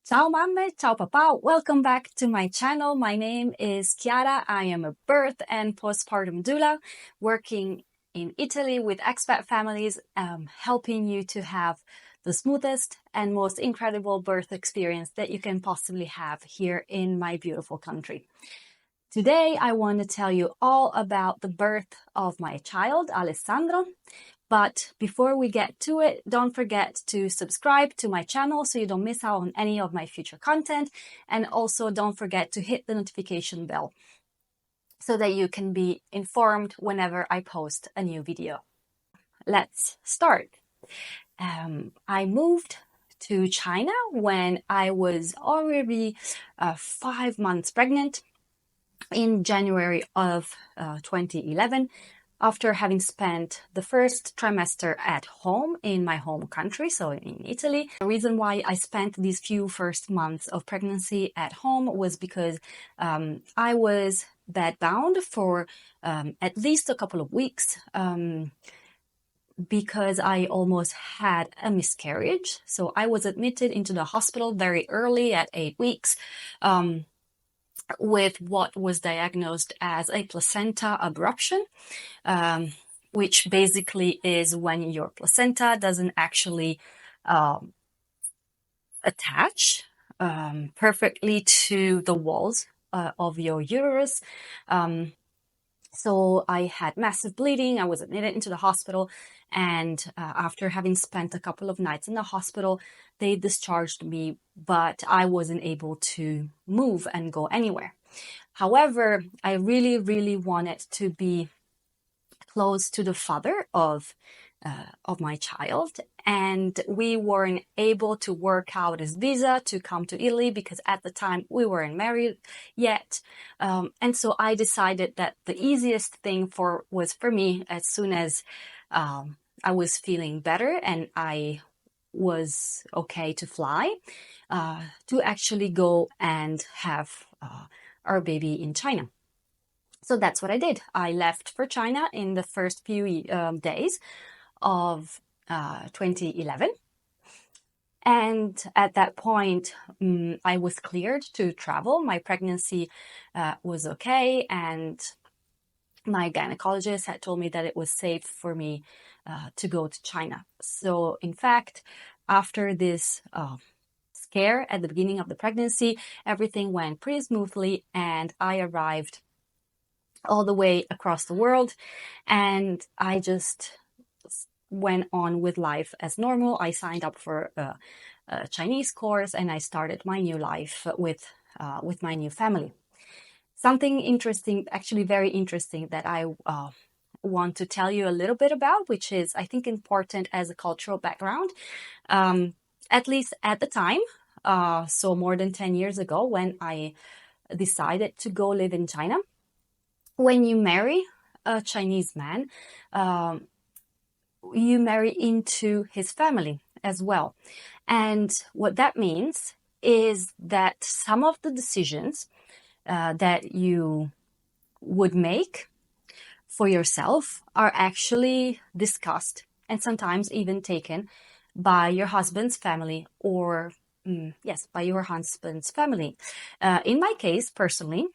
Ciao mamme, ciao papà, welcome back to my channel. My name is Chiara. I am a birth and postpartum doula working in Italy with expat families, helping you to have the smoothest and most incredible birth experience that you can possibly have here in my beautiful country. Today, I want to tell you all about the birth of my child, Alessandro. But before we get to it, don't forget to subscribe to my channel so you don't miss out on any of my future content. And also don't forget to hit the notification bell so that you can be informed whenever I post a new video. Let's start. I moved to China when I was already 5 months pregnant in January of 2011. After having spent the first trimester at home in my home country, so in Italy. The reason why I spent these few first months of pregnancy at home was because I was bedbound for at least a couple of weeks because I almost had a miscarriage. So I was admitted into the hospital very early at 8 weeks. With what was diagnosed as a placenta abruption, which basically is when your placenta doesn't actually attach perfectly to the walls of your uterus. So I had massive bleeding. I was admitted into the hospital, and after having spent a couple of nights in the hospital, they discharged me, but I wasn't able to move and go anywhere. However, I really, really wanted to be close to the father of my child, and we weren't able to work out his visa to come to Italy because at the time we weren't married yet. And so I decided that the easiest thing was for me, as soon as I was feeling better and I was okay to fly, to actually go and have our baby in China. So that's what I did. I left for China in the first few days of 2011. And at that point, I was cleared to travel. My pregnancy was okay. And my gynecologist had told me that it was safe for me to go to China. So in fact, after this scare at the beginning of the pregnancy, everything went pretty smoothly, and I arrived all the way across the world, and I just went on with life as normal. I signed up for a Chinese course, and I started my new life with my new family. Something interesting, actually very interesting, that I want to tell you a little bit about, which is, I think, important as a cultural background, at least at the time. So more than 10 years ago, when I decided to go live in China. When you marry a Chinese man, you marry into his family as well. And what that means is that some of the decisions that you would make for yourself are actually discussed and sometimes even taken by your husband's family, or yes, by your husband's family. In my case, personally,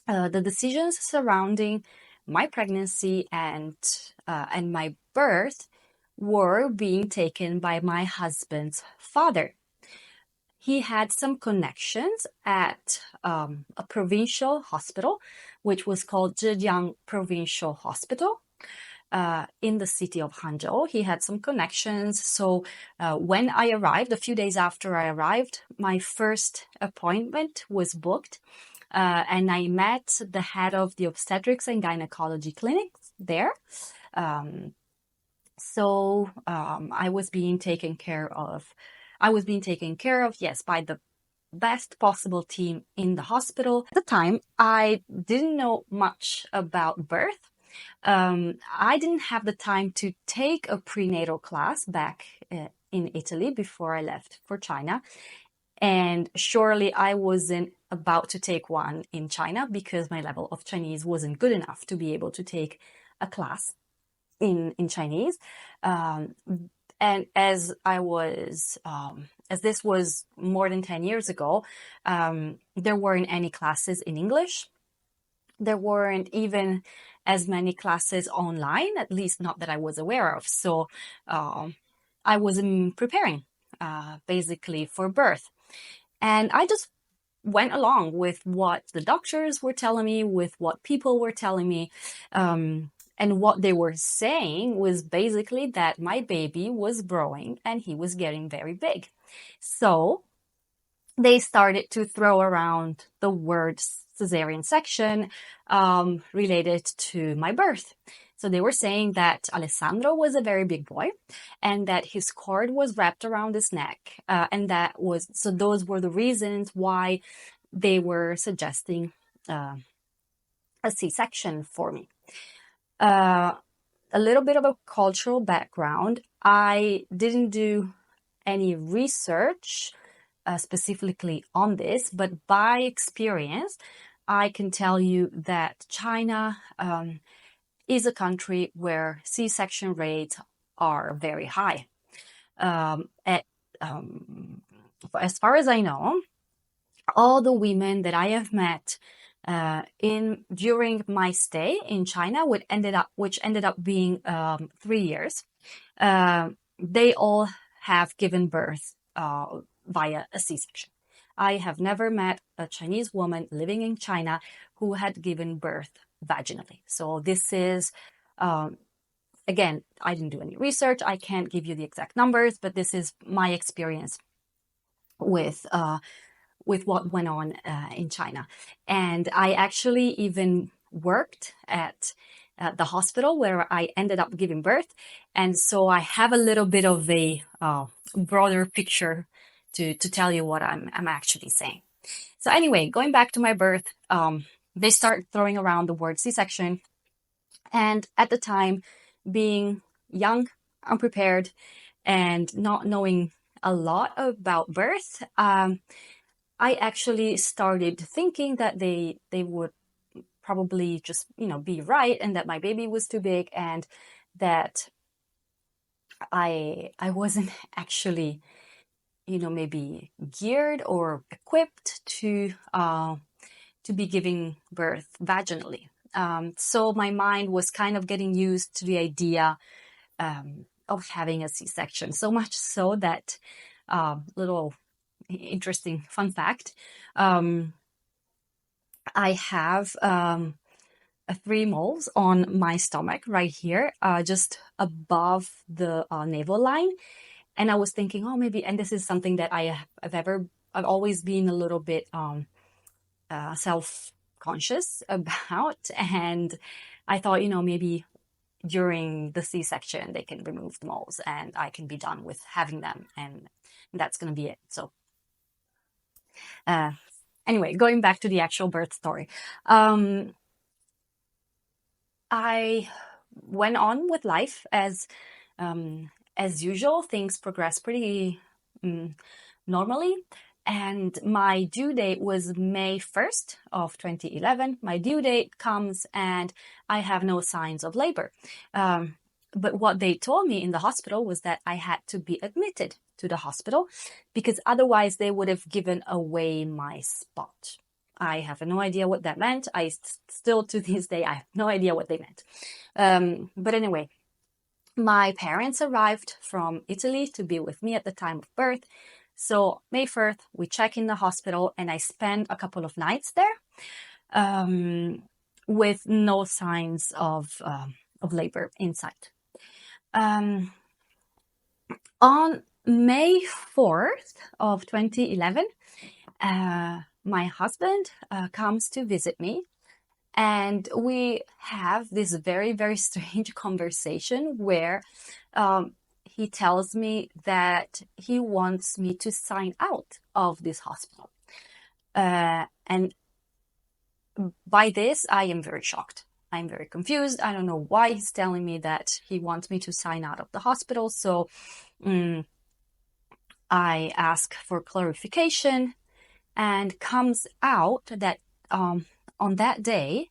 the decisions surrounding my pregnancy and my birth were being taken by my husband's father. He had some connections at a provincial hospital, which was called Zhejiang Provincial Hospital, in the city of Hangzhou. He had some connections. So when I arrived, a few days after I arrived, my first appointment was booked. And I met the head of the obstetrics and gynecology clinics there. So I was being taken care of. Yes, by the best possible team in the hospital. At the time, I didn't know much about birth. I didn't have the time to take a prenatal class back in Italy before I left for China. And surely I wasn't about to take one in China because my level of Chinese wasn't good enough to be able to take a class in Chinese. And as this was more than 10 years ago, there weren't any classes in English. There weren't even as many classes online, at least not that I was aware of. So I wasn't preparing basically for birth. And I just went along with what the doctors were telling me, with what people were telling me. And what they were saying was basically that my baby was growing and he was getting very big. So they started to throw around the word cesarean section related to my birth. So they were saying that Alessandro was a very big boy and that his cord was wrapped around his neck. So those were the reasons why they were suggesting a C-section for me. A little bit of a cultural background. I didn't do any research specifically on this, but by experience, I can tell you that China is a country where C-section rates are very high. As far as I know, all the women that I have met during my stay in China, which ended up being 3 years, they all have given birth via a C-section. I have never met a Chinese woman living in China who had given birth vaginally. So this is, again, I didn't do any research. I can't give you the exact numbers, but this is my experience with what went on in China. And I actually even worked at the hospital where I ended up giving birth. And so I have a little bit of a broader picture to tell you what I'm actually saying. So anyway, going back to my birth, they start throwing around the word C-section. And at the time, being young, unprepared, and not knowing a lot about birth, I actually started thinking that they would probably just, be right, and that my baby was too big, and that I wasn't actually, maybe geared or equipped to be giving birth vaginally. So my mind was kind of getting used to the idea of having a C-section, so much so that little interesting fun fact, I have 3 moles on my stomach right here, just above the navel line. And I was thinking, oh, maybe, and this is something that I've always been a little bit self-conscious about. And I thought, maybe during the C-section, they can remove the moles and I can be done with having them. And that's going to be it. So anyway, going back to the actual birth story. I went on with life as usual. Things progressed pretty normally. And my due date was May 1st of 2011. My due date comes and I have no signs of labor. But what they told me in the hospital was that I had to be admitted to the hospital because otherwise they would have given away my spot. I have no idea what that meant. Still to this day, I have no idea what they meant. But anyway, my parents arrived from Italy to be with me at the time of birth. So May 1st, we check in the hospital and I spend a couple of nights there with no signs of labor in sight. On May 4th of 2011, my husband comes to visit me and we have this very, very strange conversation where he tells me that he wants me to sign out of this hospital. And by this, I am very shocked. I'm very confused. I don't know why he's telling me that he wants me to sign out of the hospital. So I ask for clarification and comes out that on that day,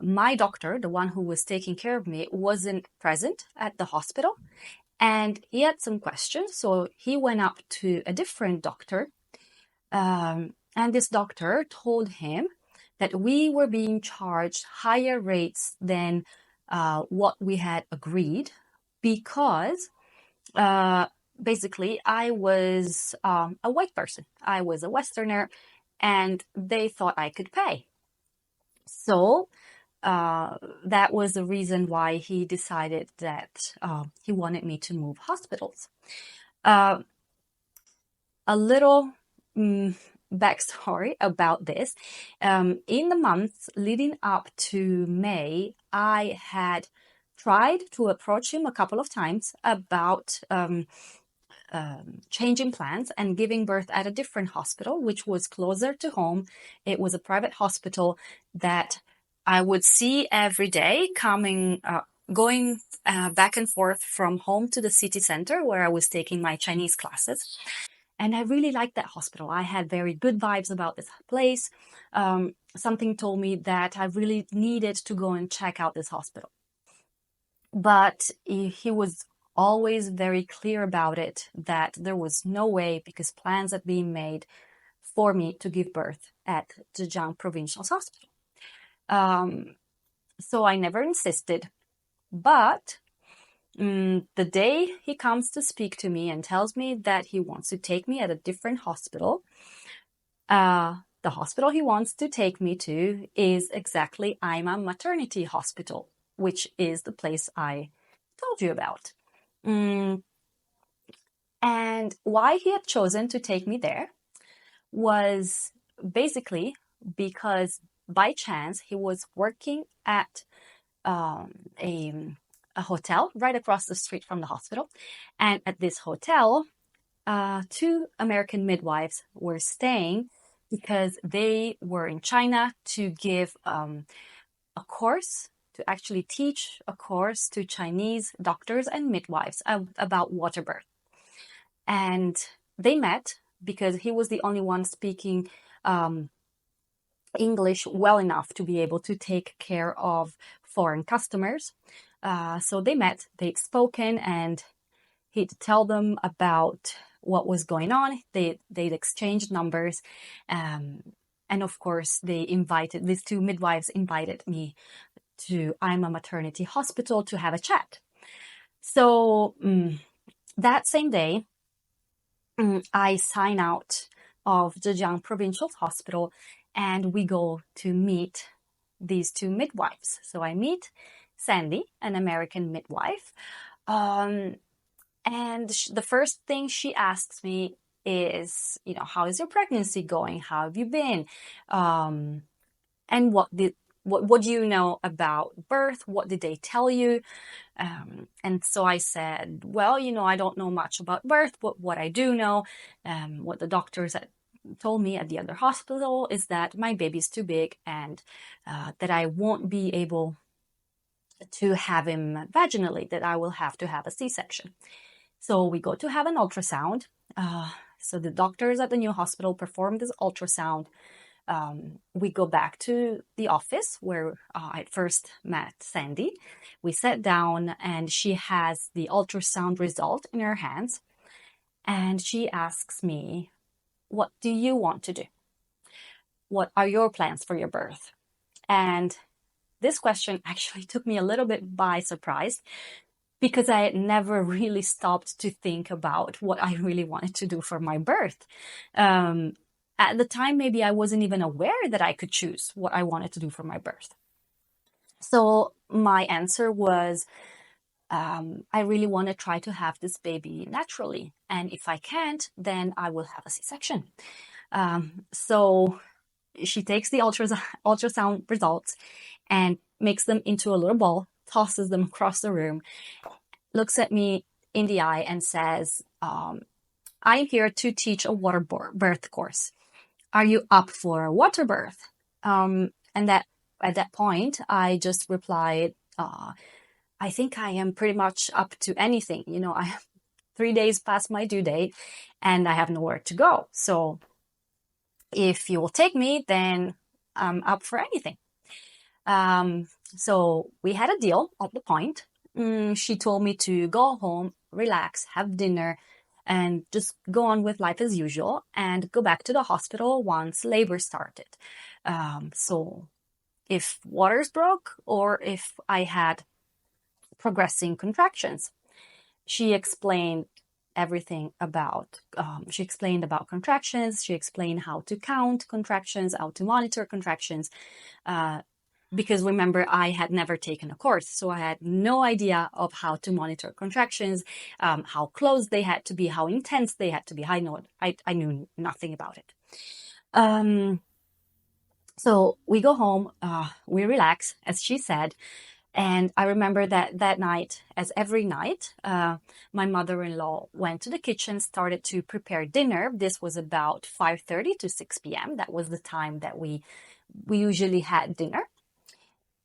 my doctor, the one who was taking care of me, wasn't present at the hospital. And he had some questions, so he went up to a different doctor. And this doctor told him that we were being charged higher rates than what we had agreed because basically I was a white person. I was a Westerner, and they thought I could pay. So that was the reason why he decided that he wanted me to move hospitals. Uh, a little backstory about this. In the months leading up to May, I had tried to approach him a couple of times about changing plans and giving birth at a different hospital, which was closer to home. It was a private hospital that I would see every day, going back and forth from home to the city center where I was taking my Chinese classes. And I really liked that hospital. I had very good vibes about this place. Something told me that I really needed to go and check out this hospital. But he was always very clear about it, that there was no way, because plans had been made for me to give birth at Zhejiang Provincial Hospital. So I never insisted. But the day he comes to speak to me and tells me that he wants to take me at a different hospital, the hospital he wants to take me to is exactly Ima Maternity Hospital, which is the place I told you about. And why he had chosen to take me there was basically because by chance he was working at a hotel right across the street from the hospital. And at this hotel, 2 American midwives were staying because they were in China to give a course, to actually teach a course to Chinese doctors and midwives about water birth. And they met because he was the only one speaking English well enough to be able to take care of foreign customers. So they met, they'd spoken, and he'd tell them about what was going on. They'd exchanged numbers. And of course, these 2 midwives invited me to Ima Maternity Hospital to have a chat. So that same day, I sign out of Zhejiang Provincial Hospital, and we go to meet these 2 midwives. So I meet Sandy, an American midwife, and the first thing she asks me is, how is your pregnancy going? How have you been? And what do you know about birth? What did they tell you? And so I said, well, I don't know much about birth, but what I do know, what the doctors had told me at the other hospital is that my baby's too big and that I won't be able to have him vaginally, that I will have to have a C-section. So we go to have an ultrasound. So the doctors at the new hospital perform this ultrasound. We go back to the office where I first met Sandy. We sat down and she has the ultrasound result in her hands. And she asks me, what do you want to do? What are your plans for your birth? And this question actually took me a little bit by surprise because I had never really stopped to think about what I really wanted to do for my birth. At the time, maybe I wasn't even aware that I could choose what I wanted to do for my birth. So my answer was, I really want to try to have this baby naturally. And if I can't, then I will have a C-section. So she takes the ultrasound results and makes them into a little ball, tosses them across the room, looks at me in the eye and says, I'm here to teach a water birth course. Are you up for a water birth? And that at that point, I just replied, I think I am pretty much up to anything. I have 3 days past my due date and I have nowhere to go. So if you will take me, then I'm up for anything. So we had a deal at the point. She told me to go home relax, have dinner, and just go on with life as usual and go back to the hospital once labor started. So if waters broke or if I had progressing contractions. She explained everything about, she explained about contractions. She explained how to count contractions, how to monitor contractions. Because remember, I had never taken a course, so I had no idea of how to monitor contractions, how close they had to be, how intense they had to be. I knew nothing about it. So we go home, we relax, as she said. And I remember that night, as every night, my mother-in-law went to the kitchen, started to prepare dinner. This was about 5:30 to 6 p.m. That was the time that we usually had dinner.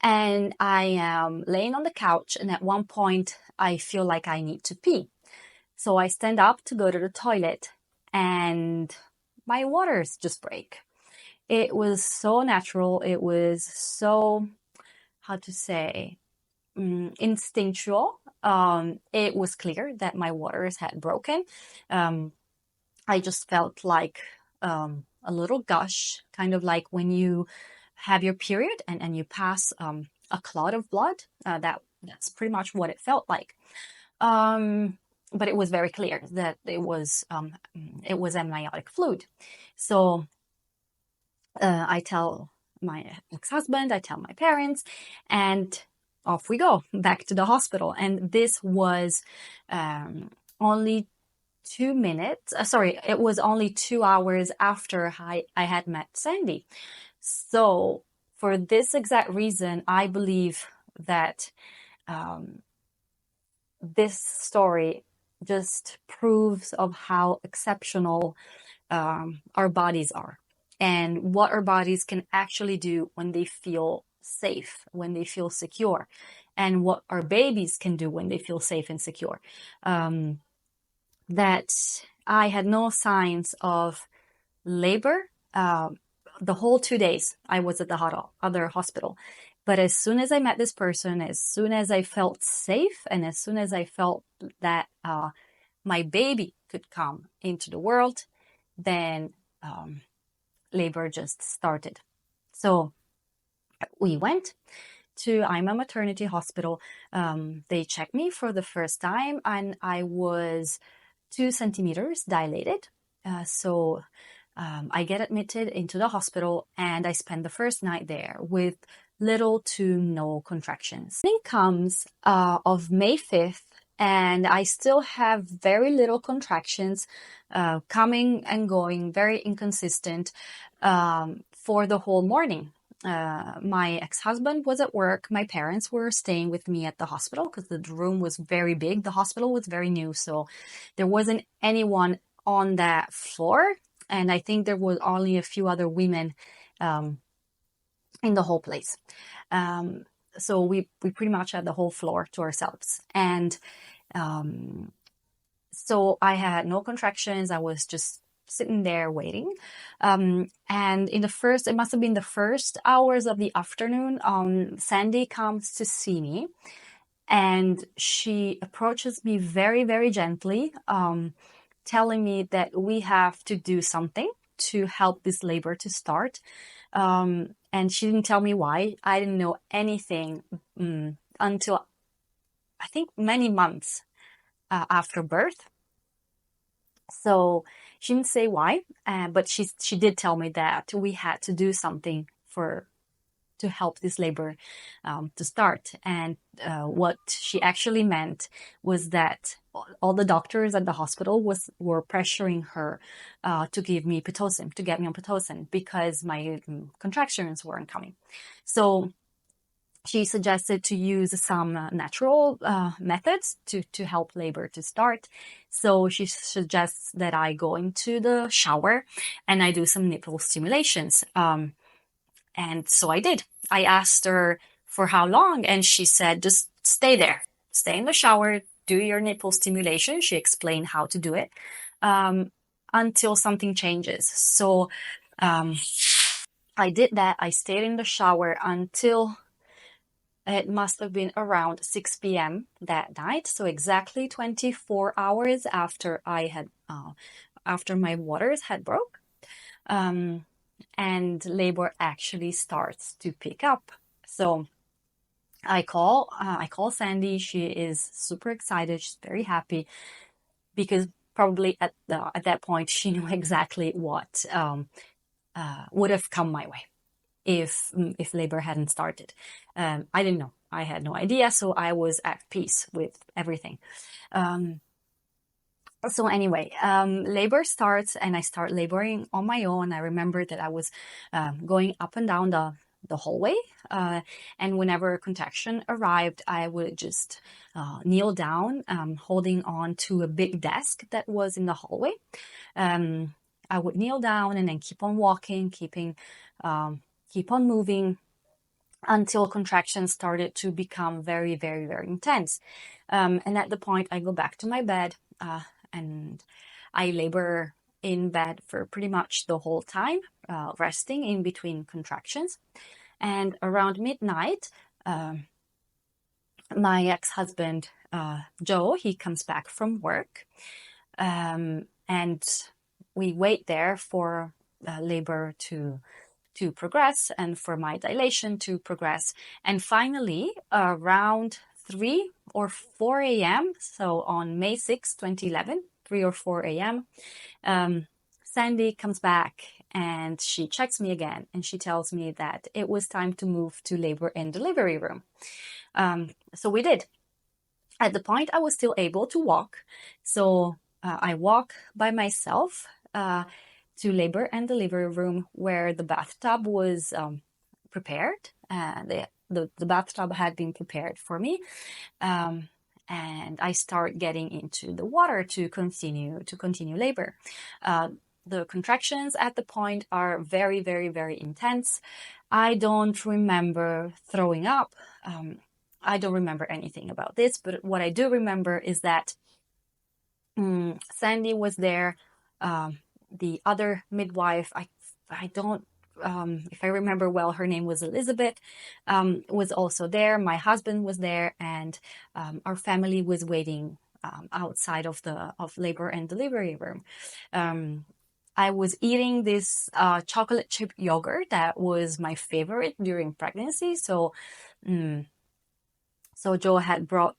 And I am laying on the couch, and at one point, I feel like I need to pee. So I stand up to go to the toilet, and my waters just break. It was so natural. It was so, how to say, instinctual. It was clear that my waters had broken. I just felt like a little gush, kind of like when you have your period and you pass a clot of blood. That's pretty much what it felt like. But it was very clear that it was amniotic fluid. So I tell my ex-husband, I tell my parents, and off we go back to the hospital. And this was only 2 minutes. It was only 2 hours after I had met Sandy. So for this exact reason, I believe that this story just proves of how exceptional our bodies are, and what our bodies can actually do when they feel safe, when they feel secure, and what our babies can do when they feel safe and secure. That I had no signs of labor the whole 2 days I was at the other hospital. But as soon as I met this person, as soon as I felt safe, and as soon as I felt that my baby could come into the world, then labor just started. So we went to Ima Maternity Hospital. They checked me for the first time, and I was 2 centimeters dilated. So I get admitted into the hospital, and I spend the first night there with little to no contractions. It comes of May 5th, and I still have very little contractions, coming and going, very inconsistent, for the whole morning. My ex-husband was at work. My parents were staying with me at the hospital because the room was very big. The hospital was very new, so there wasn't anyone on that floor. And I think there was only a few other women in the whole place. So we pretty much had the whole floor to ourselves. And so I had no contractions. I was just sitting there waiting. And it must have been the first hours of the afternoon, Sandy comes to see me, and she approaches me very, very gently, telling me that we have to do something to help this labor to start. And she didn't tell me why. I didn't know anything until I think many months after birth. So she didn't say why, but she did tell me that we had to do something to help this labor to start. And what she actually meant was that all the doctors at the hospital were pressuring her to give me Pitocin, to get me on Pitocin, because my contractions weren't coming. So she suggested to use some natural methods to help labor to start. So she suggests that I go into the shower and I do some nipple stimulations. And so I did. I asked her for how long, and she said, just stay there. Stay in the shower, do your nipple stimulation. She explained how to do it until something changes. So I did that. I stayed in the shower until It must have been around 6 p.m. that night, so exactly 24 hours after I had after my waters had broke. Um, and labor actually starts to pick up. So I call Sandy. She is super excited. She's very happy because probably at that point she knew exactly what would have come my way if labor hadn't started. I didn't know. I had no idea, so I was at peace with everything. So anyway, labor starts and I start laboring on my own. I remember that I was going up and down the hallway, and whenever a contraction arrived, I would just kneel down, holding on to a big desk that was in the hallway. I would kneel down and then keep on walking, keep on moving until contractions started to become very, very, very intense. And at the point, I go back to my bed and I labor in bed for pretty much the whole time, resting in between contractions. And around midnight, my ex-husband, Joe, he comes back from work, and we wait there for labor to progress and for my dilation to progress. And finally, around 3 or 4 a.m., so on May 6, 2011, 3 or 4 a.m., Sandy comes back and she checks me again and she tells me that it was time to move to labor and delivery room. So we did. At the point, I was still able to walk. So I walk by myself to labor and delivery room where the bathtub was prepared. The bathtub had been prepared for me. And I start getting into the water to continue labor. The contractions at the point are very, very, very intense. I don't remember throwing up. I don't remember anything about this, but what I do remember is that Sandy was there. The other midwife, I don't, if I remember well, her name was Elizabeth, was also there. My husband was there, and our family was waiting outside of labor and delivery room. I was eating this chocolate chip yogurt that was my favorite during pregnancy. So Joe had brought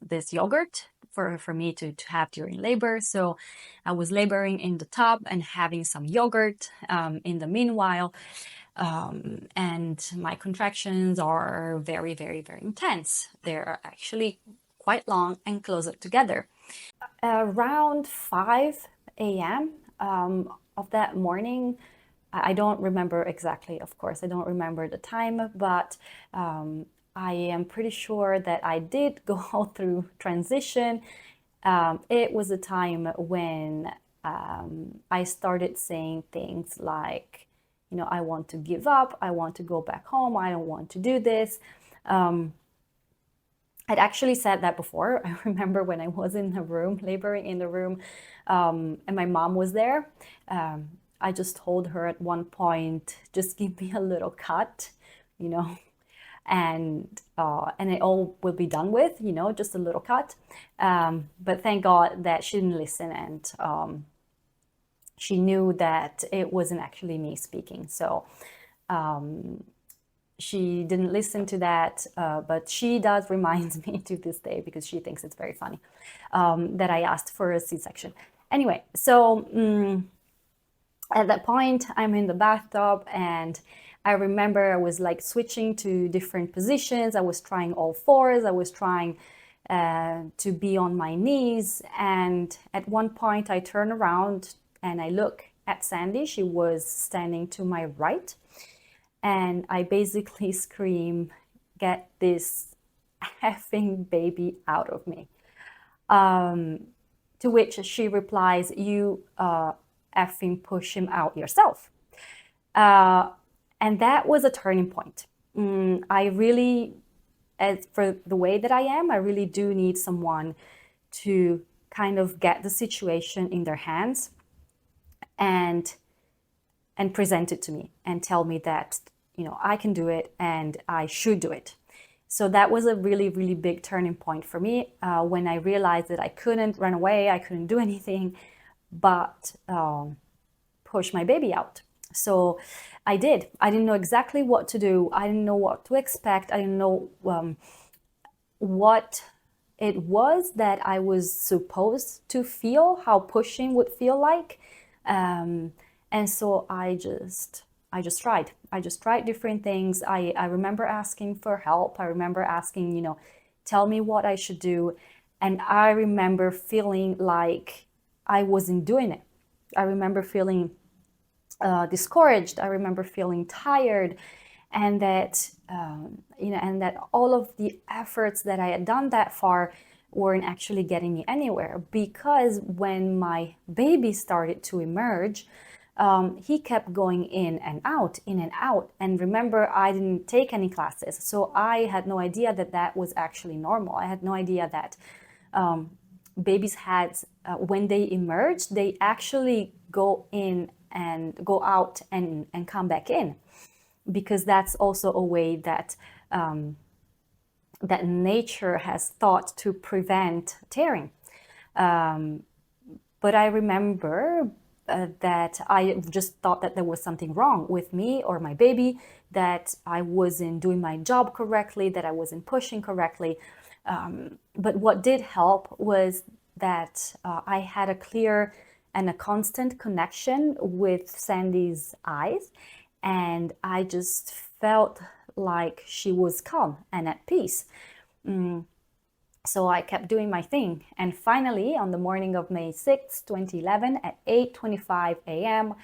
this yogurt for me to have during labor. So I was laboring in the tub and having some yogurt in the meanwhile. And my contractions are very, very, very intense. They're actually quite long and closer together. Around 5 a.m. Of that morning, I don't remember exactly, of course, I don't remember the time, but I am pretty sure that I did go through transition. It was a time when I started saying things like, I want to give up, I want to go back home, I don't want to do this. I'd actually said that before. I remember when I was in the room, laboring in the room, and my mom was there. I just told her at one point, just give me a little cut, and it all will be done with, just a little cut. But thank God that she didn't listen, and she knew that it wasn't actually me speaking. So she didn't listen to that, but she does remind me to this day because she thinks it's very funny that I asked for a C-section. Anyway, so at that point, I'm in the bathtub and I remember I was like switching to different positions. I was trying all fours. I was trying to be on my knees. And at one point, I turn around and I look at Sandy. She was standing to my right. And I basically scream, get this effing baby out of me. To which she replies, you effing push him out yourself. And that was a turning point. I really, as for the way that I am, I really do need someone to kind of get the situation in their hands and present it to me and tell me that, I can do it and I should do it. So that was a really, really big turning point for me when I realized that I couldn't run away, I couldn't do anything but push my baby out. So I did. I didn't know exactly what to do. I didn't know what to expect. I didn't know what it was that I was supposed to feel, how pushing would feel like. And so I just tried. I just tried different things. I remember asking for help. I remember asking, tell me what I should do. And I remember feeling like I wasn't doing it. I remember feeling discouraged. I remember feeling tired, and that and that all of the efforts that I had done that far weren't actually getting me anywhere. Because when my baby started to emerge, he kept going in and out, in and out. And remember, I didn't take any classes, so I had no idea that that was actually normal. I had no idea that babies had, when they emerge, they actually go in and go out and come back in, because that's also a way that that nature has thought to prevent tearing. But I remember that I just thought that there was something wrong with me or my baby, that I wasn't doing my job correctly, that I wasn't pushing correctly. But what did help was that I had a clear and a constant connection with Sandy's eyes, and I just felt like she was calm and at peace. So I kept doing my thing. And finally, on the morning of May 6, 2011, at 8:25 a.m.,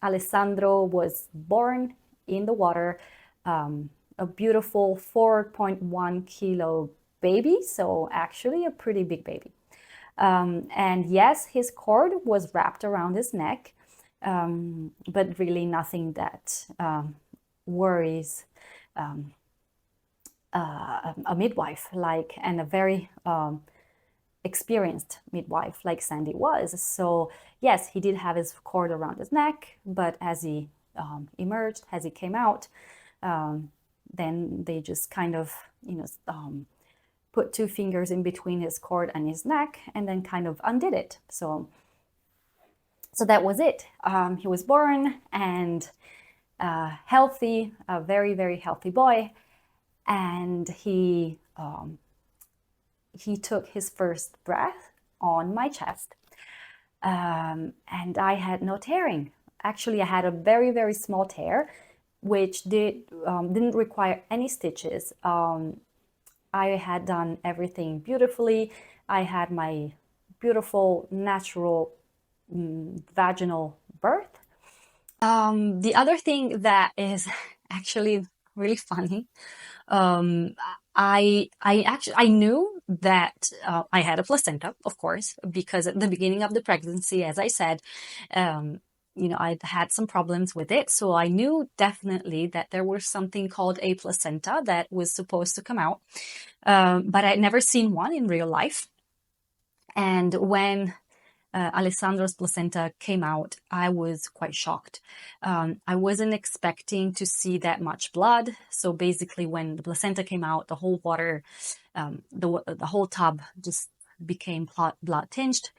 Alessandro was born in the water, a beautiful 4.1 kilo baby, so actually a pretty big baby. And yes, his cord was wrapped around his neck, but really nothing that worries a midwife, and a very experienced midwife like Sandy was. So yes, he did have his cord around his neck, but as he emerged, as he came out, then they just kind of, put two fingers in between his cord and his neck, and then kind of undid it. So that was it. He was born, and healthy, a very, very healthy boy. And he took his first breath on my chest, and I had no tearing. Actually, I had a very, very small tear, which didn't require any stitches. I had done everything beautifully. I had my beautiful natural vaginal birth. The other thing that is actually really funny, I knew that I had a placenta, of course, because at the beginning of the pregnancy, as I said, I'd had some problems with it. So I knew definitely that there was something called a placenta that was supposed to come out. But I'd never seen one in real life. And when Alessandro's placenta came out, I was quite shocked. I wasn't expecting to see that much blood. So basically, when the placenta came out, the whole water, the whole tub just became blood tinged.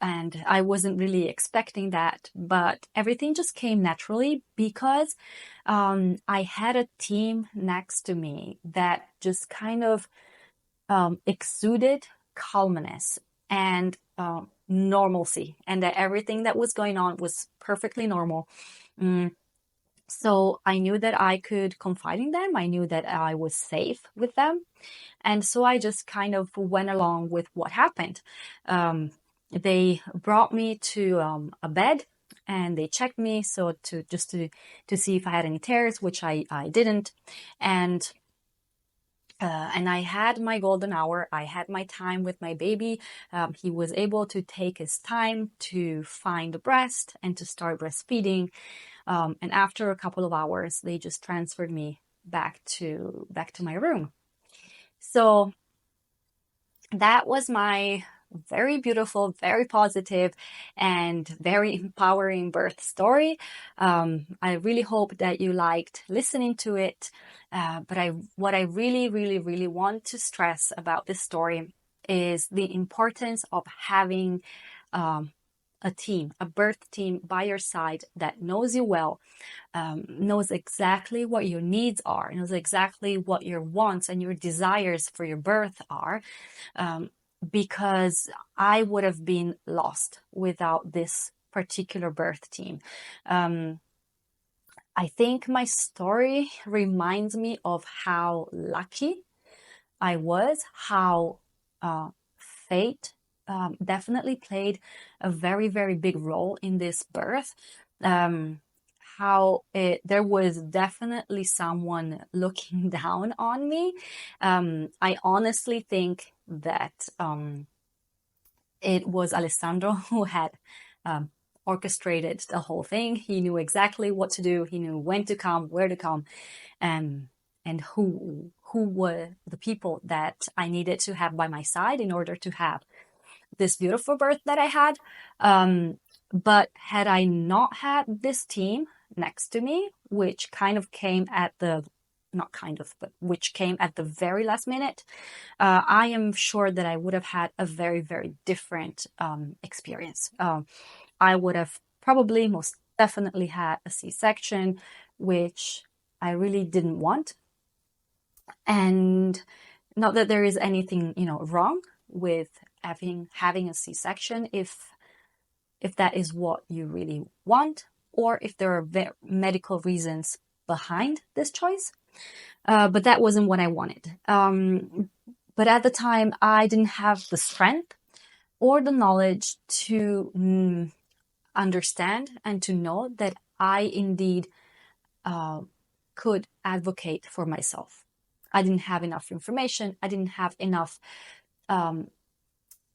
And I wasn't really expecting that, but everything just came naturally because I had a team next to me that just kind of exuded calmness and normalcy, and that everything that was going on was perfectly normal. So I knew that I could confide in them. I knew that I was safe with them. And so I just kind of went along with what happened. They brought me to a bed, and they checked me to see if I had any tears, which I didn't. And I had my golden hour. I had my time with my baby. He was able to take his time to find the breast and to start breastfeeding. And after a couple of hours, they just transferred me back to my room. So that was my very beautiful, very positive, and very empowering birth story. I really hope that you liked listening to it. But what I really, really, really want to stress about this story is the importance of having a team, a birth team by your side that knows you well, knows exactly what your needs are, knows exactly what your wants and your desires for your birth are, because I would have been lost without this particular birth team. I think my story reminds me of how lucky I was, how fate definitely played a very, very big role in this birth. There was definitely someone looking down on me. I honestly think that it was Alessandro who had orchestrated the whole thing. He knew exactly what to do. He knew when to come, where to come, and who were the people that I needed to have by my side in order to have this beautiful birth that I had. But had I not had this team next to me, which kind of came at the not kind of, but which came at the very last minute, I am sure that I would have had a very, very different experience. I would have probably most definitely had a C-section, which I really didn't want. And not that there is anything, wrong with having a C-section if that is what you really want, or if there are medical reasons behind this choice. But that wasn't what I wanted. But at the time, I didn't have the strength or the knowledge to understand and to know that I indeed could advocate for myself. I didn't have enough information. I didn't have enough,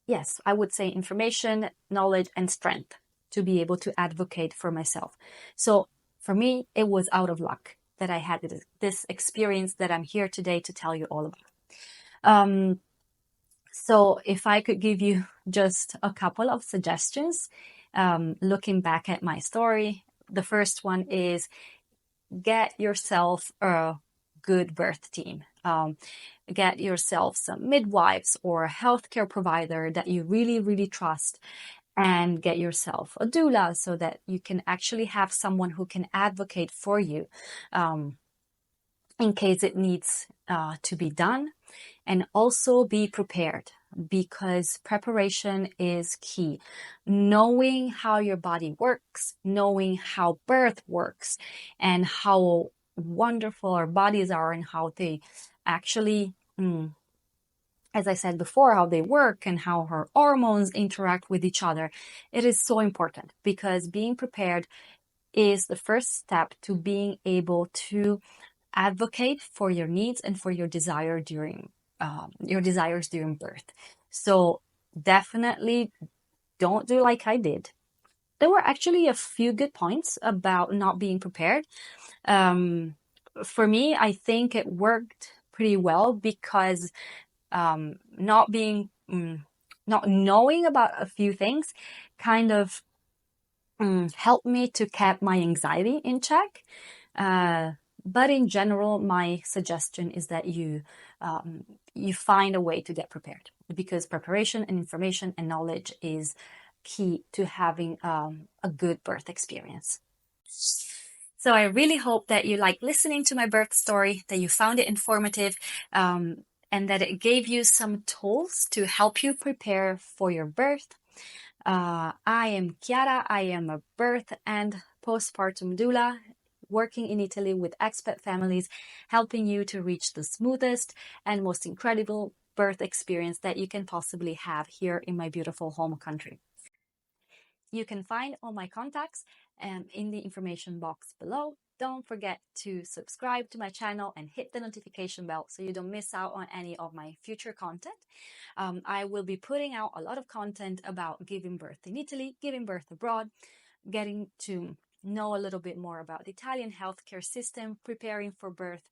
yes, I would say information, knowledge, and strength to be able to advocate for myself. So for me, it was out of luck that I had this experience that I'm here today to tell you all about. So if I could give you just a couple of suggestions, looking back at my story, the first one is get yourself a good birth team. Get yourself some midwives or a healthcare provider that you really, really trust, and get yourself a doula so that you can actually have someone who can advocate for you in case it needs to be done. And also be prepared, because preparation is key. Knowing how your body works, knowing how birth works, and how wonderful our bodies are, and how they actually, as I said before, how they work and how our hormones interact with each other. It is so important, because being prepared is the first step to being able to advocate for your needs and for your desires during birth. So definitely don't do like I did. There were actually a few good points about not being prepared. For me, I think it worked pretty well, because not knowing about a few things kind of helped me to keep my anxiety in check. But in general, my suggestion is that you find a way to get prepared, because preparation and information and knowledge is key to having a good birth experience. So I really hope that you like listening to my birth story, that you found it informative, and that it gave you some tools to help you prepare for your birth. I am Chiara. I am a birth and postpartum doula, working in Italy with expat families, helping you to reach the smoothest and most incredible birth experience that you can possibly have here in my beautiful home country. You can find all my contacts in the information box below. Don't forget to subscribe to my channel and hit the notification bell so you don't miss out on any of my future content. I will be putting out a lot of content about giving birth in Italy, giving birth abroad, getting to know a little bit more about the Italian healthcare system, preparing for birth,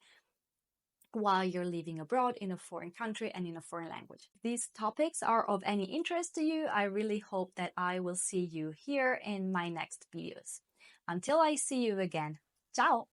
while you're living abroad in a foreign country and in a foreign language. If these topics are of any interest to you, I really hope that I will see you here in my next videos. Until I see you again, ciao!